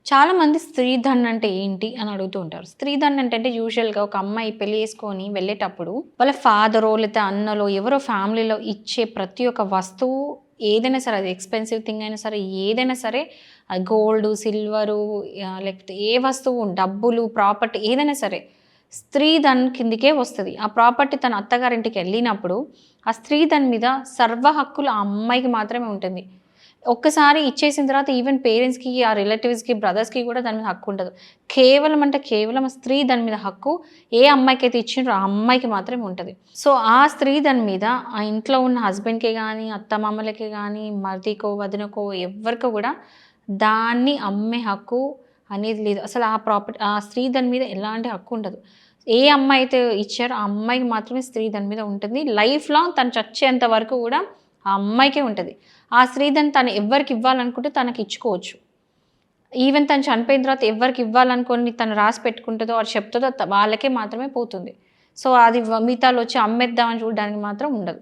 చాలామంది స్త్రీధన్ అంటే ఏంటి అని అడుగుతూ ఉంటారు. స్త్రీధన్ అంటే యూజువల్‌గా ఒక అమ్మాయి పెళ్లి చేసుకొని వెళ్ళేటప్పుడు వాళ్ళ ఫాదరో లేతే అన్నలో ఎవరో ఫ్యామిలీలో ఇచ్చే ప్రతి ఒక్క వస్తువు ఏదైనా సరే అది ఎక్స్‌పెన్సివ్ థింగ్ అయినా సరే ఏదైనా సరే అది గోల్డు, సిల్వరు లేకపోతే ఏ వస్తువు డబ్బులు, ప్రాపర్టీ ఏదైనా సరే స్త్రీధన్ కిందకే వస్తది. ఆ ప్రాపర్టీ తన అత్తగారింటికి వెళ్ళినప్పుడు ఆ స్త్రీధన్ మీద సర్వ హక్కులు ఆ అమ్మాయికి మాత్రమే ఉంటుంది. ఒక్కసారి ఇచ్చేసిన తర్వాత ఈవెన్ పేరెంట్స్‌కి, ఆ రిలేటివ్స్‌కి, బ్రదర్స్‌కి కూడా దాని మీద హక్కు ఉండదు. కేవలం అంటే కేవలం స్త్రీ దాని మీద హక్కు ఏ అమ్మాయికైతే ఇచ్చిండ్రో ఆ అమ్మాయికి మాత్రమే ఉంటది. సో, ఆ స్త్రీ దాని మీద ఆ ఇంట్లో ఉన్న హస్బెండ్‌కే గానీ, అత్తమామలకి గానీ, మరిదికో, వదినకో ఎవ్వరికో గూడా దాన్ని అమ్మే హక్కు అనేది లేదు. అసలు ఆ ప్రాపర్టీ ఆ స్త్రీ దాని మీద ఎలాంటి హక్కు ఉండదు. ఏ అమ్మాయి అయితే ఇచ్చారో ఆ అమ్మాయికి మాత్రమే స్త్రీ దాని మీద ఉంటుంది. లైఫ్ లాంగ్ తను చచ్చేంత వరకు గూడా ఆ అమ్మాయికే ఉంటది. ఆ స్త్రీధన్ తను ఎవ్వరికి ఇవ్వాలనుకుంటే తనకిచ్చుకోవచ్చు. ఈవెన్ తను చనిపోయిన తర్వాత ఎవ్వరికి ఇవ్వాలనుకోని తను రాసి పెట్టుకుంటదో ఆర్ చెప్తదో వాళ్ళకే మాత్రమే పోతుంది. సో, అది మిగతాలొచ్చి అమ్మేద్దామని చూడడానికి మాత్రం ఉండదు.